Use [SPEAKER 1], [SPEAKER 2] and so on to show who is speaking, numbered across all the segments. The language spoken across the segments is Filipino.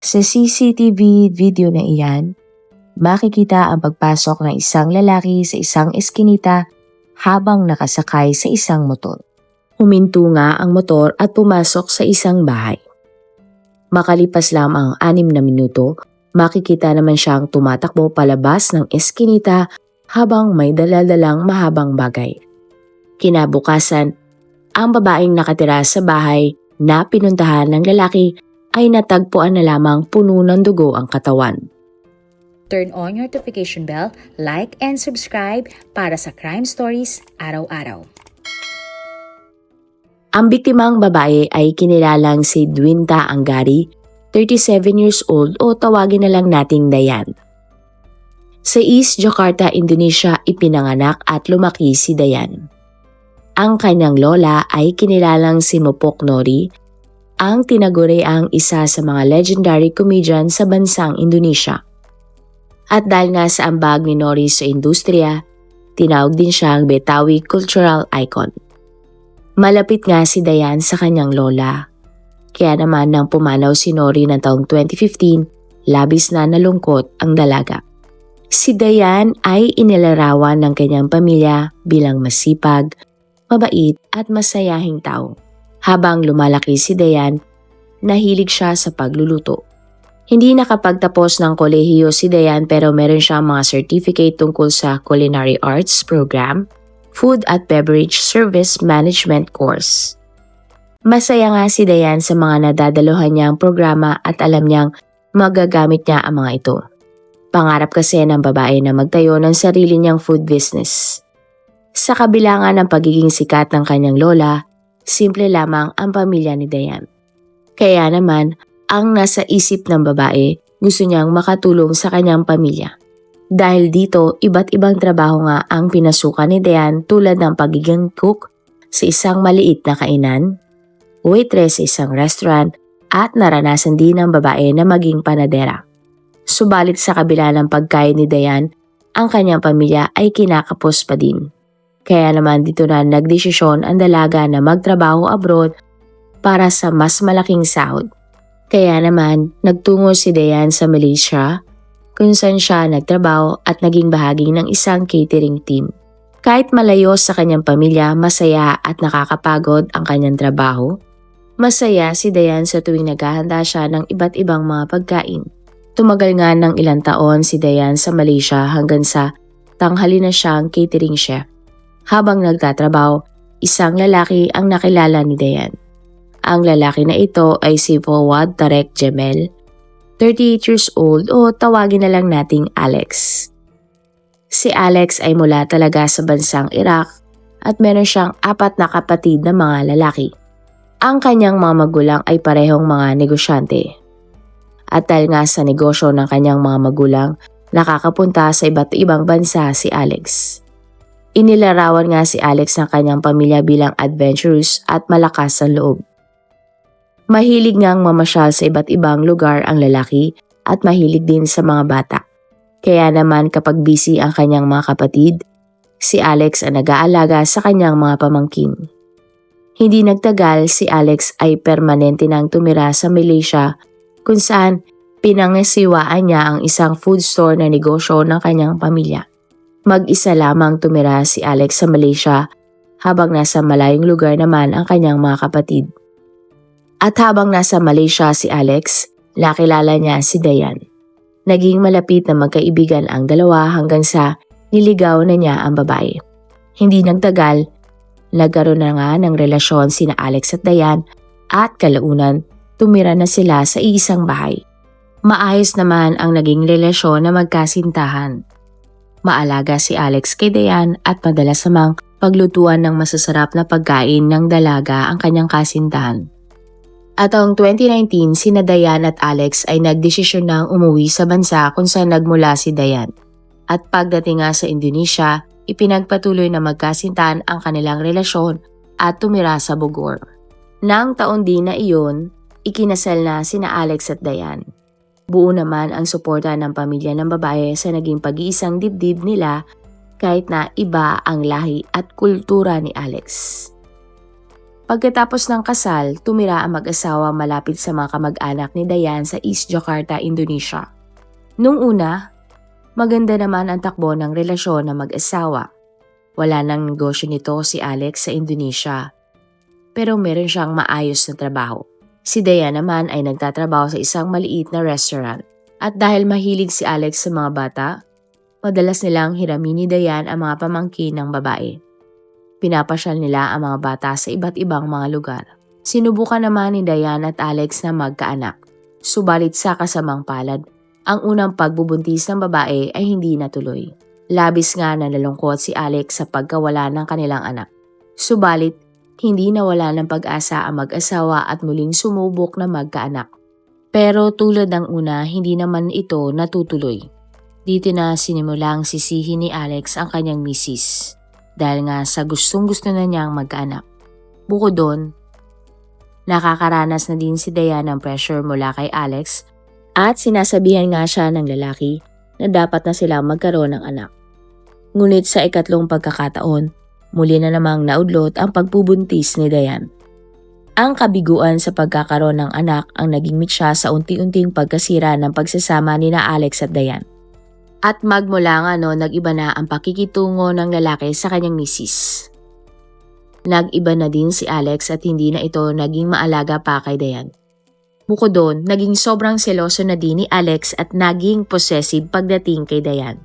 [SPEAKER 1] Sa CCTV video na iyan, makikita ang pagpasok ng isang lalaki sa isang eskinita habang nakasakay sa isang motor. Huminto nga ang motor at pumasok sa isang bahay. Makalipas lamang 6 na minuto, makikita naman siyang tumatakbo palabas ng eskinita habang may daladalang mahabang bagay. Kinabukasan, ang babaeng nakatira sa bahay na pinuntahan ng lalaki ay natagpuan na lamang puno ng dugo ang katawan.
[SPEAKER 2] Turn on your notification bell, like and subscribe para sa crime stories araw-araw.
[SPEAKER 1] Ang biktimang babae ay kinilalang si Dwinta Angari, 37 years old o tawagin na lang nating Dayan. Sa East Jakarta, Indonesia ipinanganak at lumaki si Dayan. Ang kanyang lola ay kinilalang si Mopok Nori, ang tinaguriang isa sa mga legendary comedian sa bansang Indonesia. At dahil nga sa ambag ni Nori sa industriya, tinawag din siyang Betawi cultural icon. Malapit nga si Dayan sa kanyang lola. Kaya naman nang pumanaw si Nori ng taong 2015, labis na nalungkot ang dalaga. Si Dayan ay inilarawan ng kanyang pamilya bilang masipag, mabait at masayahing tao. Habang lumalaki si Dayan, nahilig siya sa pagluluto. Hindi nakapagtapos ng kolehiyo si Dayan pero meron siyang mga certificate tungkol sa Culinary Arts Program, Food at Beverage Service Management course. Masaya nga si Dayan sa mga nadadaluhan niyang programa at alam niyang magagamit niya ang mga ito. Pangarap kasi ng babae na magtayo ng sarili niyang food business. Sa kabila nga ng pagiging sikat ng kanyang lola, simple lamang ang pamilya ni Dayan. Kaya naman, ang nasa isip ng babae, gusto niyang makatulong sa kanyang pamilya. Dahil dito, iba't ibang trabaho nga ang pinasukan ni Dayan tulad ng pagiging cook sa isang maliit na kainan, waitress sa isang restaurant at naranasan din ng babae na maging panadera. Subalit sa kabila ng pagkain ni Dayan, ang kanyang pamilya ay kinakapos pa din. Kaya naman dito na nagdesisyon ang dalaga na magtrabaho abroad para sa mas malaking sahod. Kaya naman nagtungo si Dayan sa Malaysia kung saan siya nagtrabaho at naging bahagi ng isang catering team. Kahit malayo sa kanyang pamilya, masaya at nakakapagod ang kanyang trabaho. Masaya si Dayan sa tuwing naghahanda siya ng iba't ibang mga pagkain. Tumagal nga ng ilang taon si Dayan sa Malaysia hanggang sa tanghali na siyang catering chef. Habang nagtatrabaho, isang lalaki ang nakilala ni Dayan. Ang lalaki na ito ay si Fawad Tarek Jamel, 38 years old o tawagin na lang nating Alex. Si Alex ay mula talaga sa bansang Iraq at meron siyang 4 na kapatid na mga lalaki. Ang kanyang mga magulang ay parehong mga negosyante. At dahil nga sa negosyo ng kanyang mga magulang, nakakapunta sa iba't ibang bansa si Alex. Inilarawan nga si Alex ng kanyang pamilya bilang adventurous at malakas ang loob. Mahilig ngang mamasyal sa iba't ibang lugar ang lalaki at mahilig din sa mga bata. Kaya naman kapag busy ang kanyang mga kapatid, si Alex ang nag-aalaga sa kanyang mga pamangkin. Hindi nagtagal si Alex ay permanente nang tumira sa Malaysia kung saan pinangasiwaan niya ang isang food store na negosyo ng kanyang pamilya. Mag-isa lamang tumira si Alex sa Malaysia habang nasa malayong lugar naman ang kanyang mga kapatid. At habang nasa Malaysia si Alex, nakilala niya si Dayan. Naging malapit na magkaibigan ang dalawa hanggang sa niligaw na niya ang babae. Hindi nagtagal, nagkaroon na nga ng relasyon sina Alex at Dayan at kalaunan tumira na sila sa iisang bahay. Maayos naman ang naging relasyon na magkasintahan. Maalaga si Alex kay Dayan at madalas namang paglutuan ng masasarap na pagkain ng dalaga ang kanyang kasintahan. At taong 2019, sina Dayan at Alex ay nagdesisyon ng umuwi sa bansa kung saan nagmula si Dayan. At pagdating nga sa Indonesia, ipinagpatuloy na magkasintahan ang kanilang relasyon at tumira sa Bogor. Nang taon din na iyon, ikinasal na sina Alex at Dayan. Buo naman ang suporta ng pamilya ng babae sa naging pag-iisang dibdib nila kahit na iba ang lahi at kultura ni Alex. Pagkatapos ng kasal, tumira ang mag-asawa malapit sa mga kamag-anak ni Dayan sa East Jakarta, Indonesia. Nung una, maganda naman ang takbo ng relasyon ng mag-asawa. Wala nang negosyo nito si Alex sa Indonesia. Pero meron siyang maayos na trabaho. Si Dayan naman ay nagtatrabaho sa isang maliit na restaurant. At dahil mahilig si Alex sa mga bata, madalas nilang hiramin ni Dayan ang mga pamangkin ng babae. Pinapasyal nila ang mga bata sa iba't ibang mga lugar. Sinubukan naman ni Dayan at Alex na magkaanak. Subalit sa kasamang palad, ang unang pagbubuntis ng babae ay hindi natuloy. Labis nga na nalungkot si Alex sa pagkawala ng kanilang anak. Subalit, hindi nawala ng pag-asa ang mag-asawa at muling sumubok na magkaanak. Pero tulad ng una, hindi naman ito natutuloy. Dito na sinimulang sisihin ni Alex ang kanyang misis dahil nga sa gustong-gusto na niyang magkaanak. Bukod doon, nakakaranas na din si Dayan ng pressure mula kay Alex at sinasabihan nga siya ng lalaki na dapat na sila magkaroon ng anak. Ngunit sa ikatlong pagkakataon, muli na namang naudlot ang pagbubuntis ni Dayan. Ang kabiguan sa pagkakaroon ng anak ang naging mitsa sa unti-unting pagkasira ng pagsasama ni na Alex at Dayan. At magmula nga nag-iba na ang pakikitungo ng lalaki sa kanyang misis. Nag-iba na din si Alex at hindi na ito naging maalaga pa kay Dayan. Bukod doon, naging sobrang seloso na din ni Alex at naging possessive pagdating kay Dayan.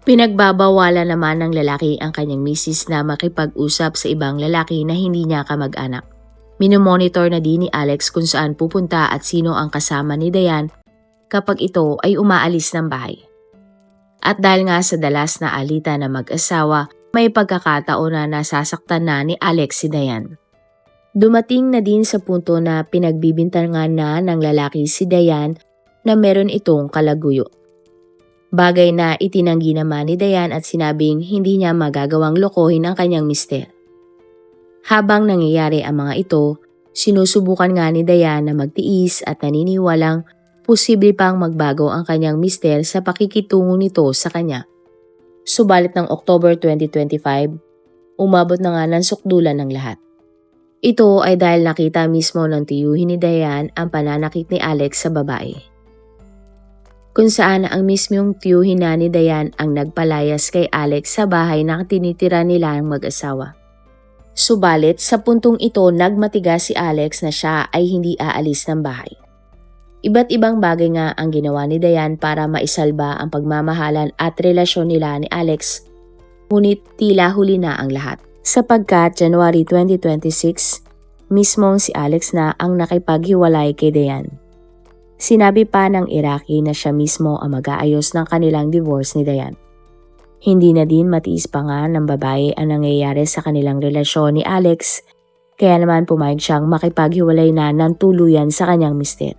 [SPEAKER 1] Pinagbabawalan naman ng lalaki ang kanyang misis na makipag-usap sa ibang lalaki na hindi niya kamag-anak. Minomonitor na din ni Alex kung saan pupunta at sino ang kasama ni Dayan kapag ito ay umaalis ng bahay. At dahil nga sa dalas na alitan ng mag-asawa, may pagkakataon na nasasaktan na ni Alex si Dayan. Dumating na din sa punto na pinagbibintangan na ng lalaki si Dayan na meron itong kalaguyo. Bagay na itinanggi naman ni Dayan at sinabing hindi niya magagawang lokohin ang kanyang mister. Habang nangyayari ang mga ito, sinusubukan nga ni Dayan na magtiis at naniniwalang posible pang magbago ang kanyang mister sa pakikitungo nito sa kanya. Subalit ng October 2025, umabot na nga ng sukdulan ng lahat. Ito ay dahil nakita mismo ng tiyuhin ni Dayan ang pananakit ni Alex sa babae. Kung saan ang mismong tiyuhin na ni Dayan ang nagpalayas kay Alex sa bahay na tinitira nila ang mag-asawa. Subalit sa puntong ito nagmatigas si Alex na siya ay hindi aalis ng bahay. Iba't ibang bagay nga ang ginawa ni Dayan para maisalba ang pagmamahalan at relasyon nila ni Alex, ngunit tila huli na ang lahat. Sapagkat January 2026, mismong si Alex na ang nakipaghiwalay kay Dayan. Sinabi pa ng Iraqi na siya mismo ang mag-aayos ng kanilang divorce ni Dayan. Hindi na din matiis pa nga ng babae ang nangyayari sa kanilang relasyon ni Alex, kaya naman pumayag siyang makipaghiwalay na ng tuluyan sa kanyang mister.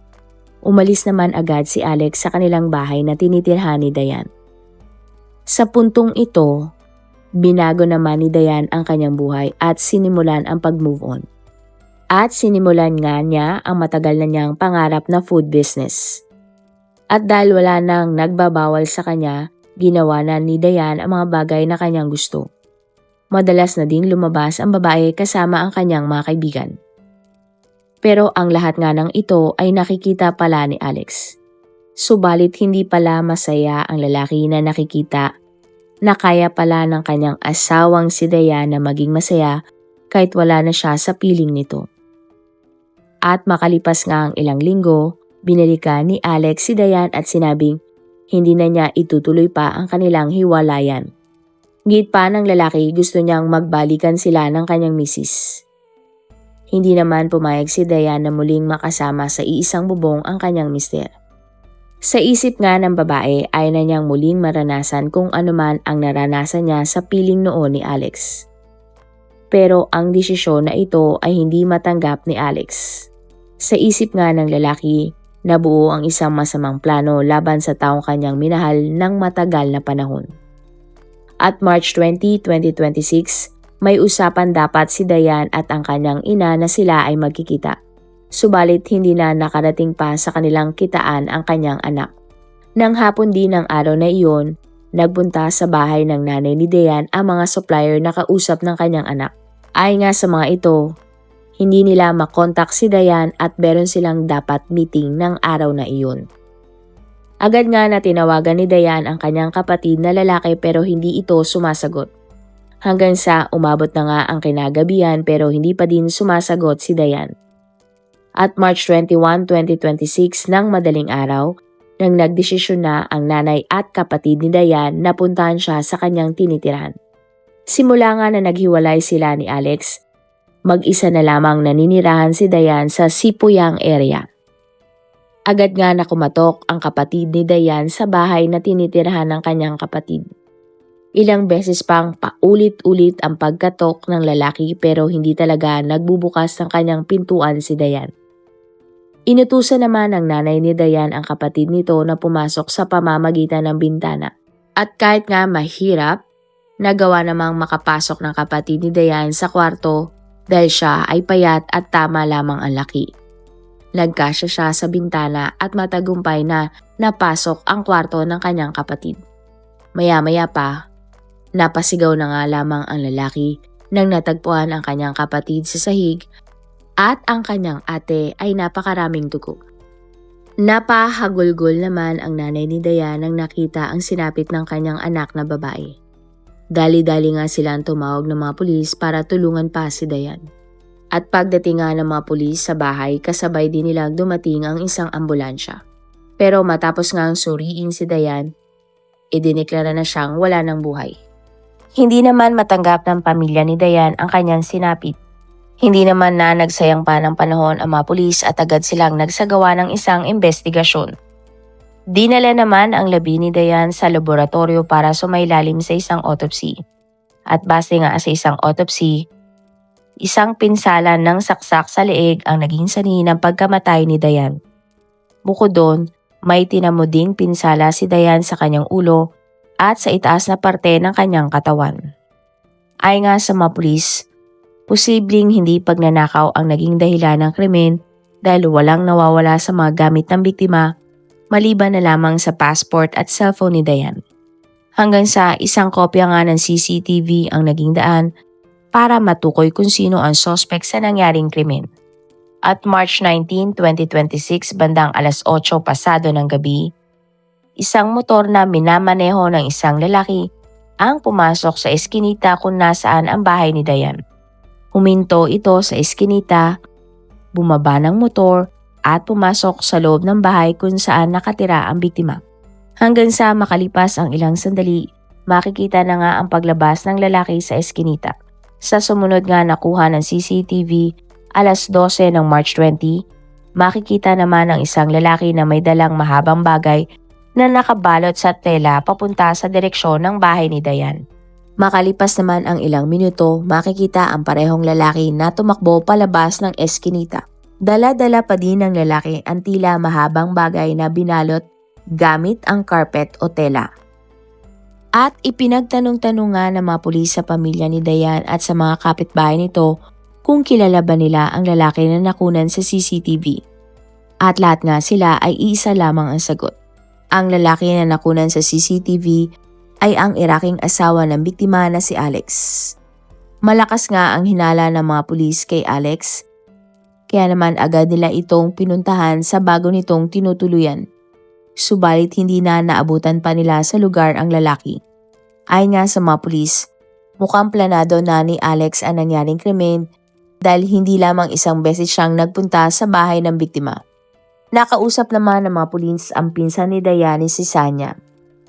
[SPEAKER 1] Umalis naman agad si Alex sa kanilang bahay na tinitirhan ni Dayan. Sa puntong ito, binago naman ni Dayan ang kanyang buhay at sinimulan ang pag-move on. At sinimulan nga niya ang matagal na niyang pangarap na food business. At dahil wala nang nagbabawal sa kanya, ginawa na ni Dayan ang mga bagay na kanyang gusto. Madalas na ding lumabas ang babae kasama ang kanyang mga kaibigan. Pero ang lahat nga ng ito ay nakikita pala ni Alex. Subalit hindi pala masaya ang lalaki na nakikita na kaya pala ng kanyang asawang si Dayan na maging masaya kahit wala na siya sa piling nito. At makalipas nga ang ilang linggo, binalikan ni Alex si Dayan at sinabing hindi na niya itutuloy pa ang kanilang hiwalayan. Git pa ng lalaki gusto niyang magbalikan sila ng kanyang misis. Hindi naman pumayag si Dayan na muling makasama sa iisang bubong ang kanyang mister. Sa isip nga ng babae ay na niyang muling maranasan kung anuman ang naranasan niya sa piling noon ni Alex. Pero ang desisyon na ito ay hindi matanggap ni Alex. Sa isip nga ng lalaki, nabuo ang isang masamang plano laban sa taong kanyang minahal ng matagal na panahon. At March 20, 2026, may usapan dapat si Dayan at ang kanyang ina na sila ay magkikita. Subalit hindi na nakarating pa sa kanilang kitaan ang kanyang anak. Nang hapon din ng araw na iyon, nagpunta sa bahay ng nanay ni Dayan ang mga supplier na kausap ng kanyang anak. Ay nga sa mga ito, Hindi nila makontak si Dayan at meron silang dapat meeting ng araw na iyon. Agad nga na tinawagan ni Dayan ang kanyang kapatid na lalaki pero hindi ito sumasagot. Hanggang sa umabot na nga ang kinagabihan pero hindi pa din sumasagot si Dayan. At March 21, 2026 ng madaling araw, nang nagdesisyon na ang nanay at kapatid ni Dayan na puntahan siya sa kanyang tinitiran. Simula nga na naghiwalay sila ni Alex, mag-isa na lamang naninirahan si Dayan sa Sipuyang area. Agad nga na kumatok ang kapatid ni Dayan sa bahay na tinitirahan ng kanyang kapatid. Ilang beses pang paulit-ulit ang pagkatok ng lalaki pero hindi talaga nagbubukas ng kanyang pintuan si Dayan. Inutusan naman ng nanay ni Dayan ang kapatid nito na pumasok sa pamamagitan ng bintana. At kahit nga mahirap, nagawa namang makapasok ng kapatid ni Dayan sa kwarto dahil siya ay payat at tama lamang ang laki. Nagkasya siya sa bintana at matagumpay na napasok ang kwarto ng kanyang kapatid. Maya-maya pa, napasigaw na nga lamang ang lalaki nang natagpuan ang kanyang kapatid sa sahig at ang kanyang ate ay napakaraming dugo. Napahagulgol naman ang nanay ni Dayan nang nakita ang sinapit ng kanyang anak na babae. Dali-dali nga silang tumawag ng mga pulis para tulungan pa si Dayan. At pagdating nga ng mga pulis sa bahay, kasabay din nilang dumating ang isang ambulansya. Pero matapos nga ang suriin si Dayan, idineklara na siyang wala ng buhay. Hindi naman matanggap ng pamilya ni Dayan ang kanyang sinapit. Hindi naman na nagsayang pa ng panahon ang mga pulis at agad silang nagsagawa ng isang investigasyon. Dinala naman ang labi ni Dayan sa laboratorio para sumailalim sa isang autopsy. At base nga sa isang autopsy, isang pinsalan ng saksak sa leeg ang naging sanhi ng pagkamatay ni Dayan. Bukod doon, may tinamo ding pinsala si Dayan sa kanyang ulo at sa itaas na parte ng kanyang katawan. Ay nga sa mga pulis, posibleng hindi pagnanakaw ang naging dahilan ng krimen dahil walang nawawala sa mga gamit ng biktima maliban na lamang sa passport at cellphone ni Dayan. Hanggang sa isang kopya nga ng CCTV ang naging daan para matukoy kung sino ang suspect sa nangyaring krimen. At March 19, 2026 bandang alas 8 pasado ng gabi, isang motor na minamaneho ng isang lalaki ang pumasok sa eskinita kung nasaan ang bahay ni Dayan. Huminto ito sa eskinita, bumaba ng motor at pumasok sa loob ng bahay kung saan nakatira ang biktima. Hanggang sa makalipas ang ilang sandali, makikita na nga ang paglabas ng lalaki sa eskinita. Sa sumunod nga nakuha ng CCTV, alas 12 ng March 20, makikita naman ang isang lalaki na may dalang mahabang bagay na nakabalot sa tela papunta sa direksyon ng bahay ni Dayan. Makalipas naman ang ilang minuto, makikita ang parehong lalaki na tumakbo palabas ng eskinita. Dala-dala pa din ng lalaki ang tila mahabang bagay na binalot gamit ang carpet o tela. At ipinagtanong-tanong nga ng mga pulis sa pamilya ni Dayan at sa mga kapitbahay nito kung kilala ba nila ang lalaki na nakunan sa CCTV. At lahat nga sila ay isa lamang ang sagot. Ang lalaki na nakunan sa CCTV ay ang Iraking asawa ng biktima na si Alex. Malakas nga ang hinala ng mga pulis kay Alex, kaya naman agad nila itong pinuntahan sa bago nitong tinutuluyan. Subalit hindi na naabutan pa nila sa lugar ang lalaki. Ayon nga sa mga pulis, mukhang planado na ni Alex ang nangyaring krimen dahil hindi lamang isang beses siyang nagpunta sa bahay ng biktima. Nakausap naman ng mga pulis ang pinsan ni Dayan si Sanya.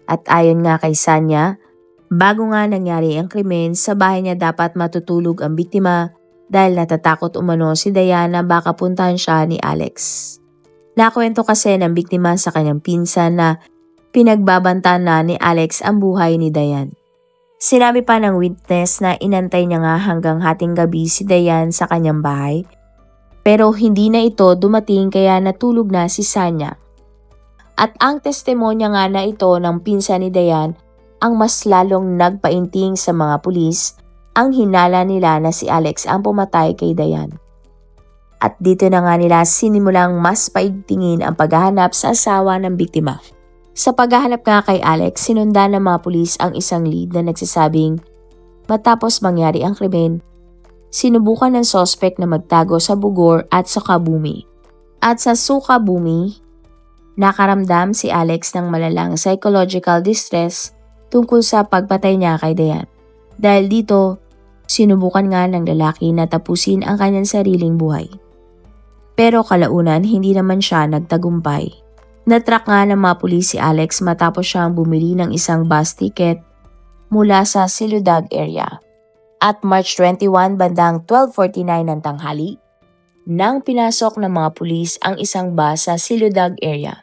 [SPEAKER 1] At ayon nga kay Sanya, bago nga nangyari ang krimen, sa bahay niya dapat matutulog ang biktima dahil natatakot umano si Dayan na baka puntahan siya ni Alex. Nakwento kasi ng biktima sa kanyang pinsan na pinagbabantaan na ni Alex ang buhay ni Dayan. Sinabi pa ng witness na inantay niya nga hanggang hating gabi si Dayan sa kanyang bahay, pero hindi na ito dumating kaya natulog na si Sanya. At ang testimonya nga na ito ng pinsan ni Dayan ang mas lalong nagpainting sa mga pulis ang hinala nila na si Alex ang pumatay kay Dayan. At dito na nga nila sinimulang mas paigtingin ang paghahanap sa asawa ng biktima. Sa paghahanap nga kay Alex, sinundan ng mga pulis ang isang lead na nagsasabing matapos mangyari ang krimen, Sinubukan ng sospek na magtago sa Bugor at Sukabumi. At sa Sukabumi, nakaramdam si Alex ng malalang psychological distress tungkol sa pagpatay niya kay Dayan. Dahil dito, sinubukan nga ng lalaki na tapusin ang kanyang sariling buhay. Pero kalaunan, hindi naman siya nagtagumpay. Natrack nga ng mga pulis si Alex matapos siyang bumili ng isang bus ticket mula sa Siludag area. At March 21 bandang 12:49 ng tanghali, nang pinasok ng mga pulis ang isang bus sa Siludag area.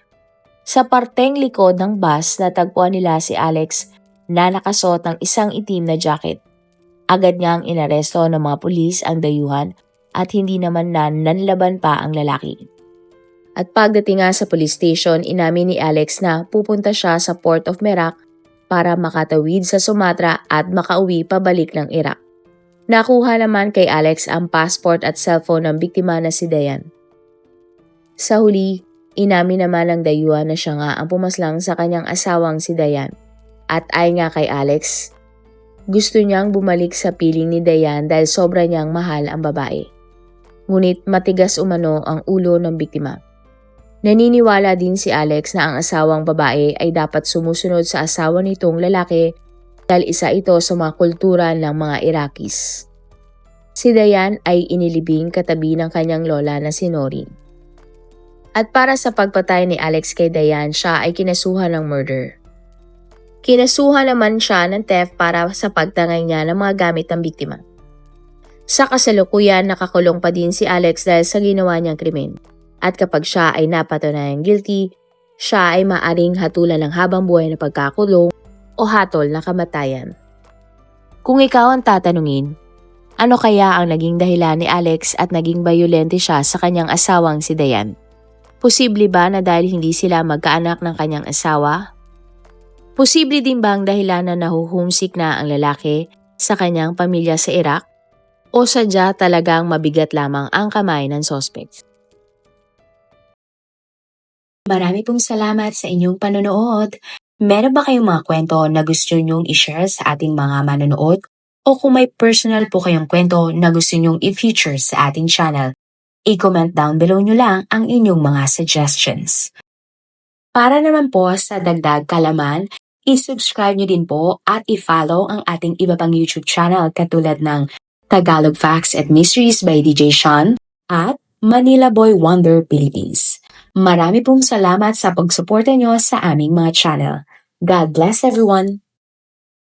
[SPEAKER 1] Sa parteng likod ng bus natagpuan nila si Alex na nakasuot ng isang itim na jacket. Agad ngang inaresto ng mga pulis ang dayuhan at hindi naman nanlaban pa ang lalaki. At pagdating nga sa police station, inamin ni Alex na pupunta siya sa Port of Merak para makatawid sa Sumatra at makauwi pabalik ng Iraq. Nakuha naman kay Alex ang passport at cellphone ng biktima na si Dayan. Sa huli, inamin naman ng dayuhan na siya nga ang pumaslang sa kanyang asawang si Dayan. At ayon nga kay Alex, gusto niyang bumalik sa piling ni Dayan dahil sobra niyang mahal ang babae. Ngunit matigas umano ang ulo ng biktima. Naniniwala din si Alex na ang asawang babae ay dapat sumusunod sa asawa nitong lalaki dahil isa ito sa mga kultura ng mga Iraqis. Si Dayan ay inilibing katabi ng kanyang lola na si Nori. At para sa pagpatay ni Alex kay Dayan, siya ay kinasuhan ng murder. Kinasuhan naman siya ng theft para sa pagtangay niya ng mga gamit ng biktima. Sa kasalukuyan, nakakulong pa din si Alex dahil sa ginawa niyang krimen. At kapag siya ay napatunayang guilty, siya ay maaring hatulan ng habang buhay na pagkakulong o hatol na kamatayan. Kung ikaw ang tatanungin, ano kaya ang naging dahilan ni Alex at naging bayolente siya sa kanyang asawang si Dayan? Posible ba na dahil hindi sila magkaanak ng kanyang asawa? Posible din ba ang dahilan na nahuhumsik na ang lalaki sa kanyang pamilya sa Iraq? O sadya talagang mabigat lamang ang kamay ng suspect?
[SPEAKER 2] Marami pong salamat sa inyong panonood. Meron ba kayong mga kwento na gusto nyong i-share sa ating mga manonood? O kung may personal po kayong kwento na gusto nyong i-feature sa ating channel, i-comment down below nyo lang ang inyong mga suggestions. Para naman po sa dagdag kalaman, i-subscribe nyo din po at i-follow ang ating iba pang YouTube channel katulad ng Tagalog Facts and Mysteries by DJ Sean at Manila Boy Wonder Philippines. Marami pong salamat sa pagsuporta nyo sa aming mga channel. God bless everyone!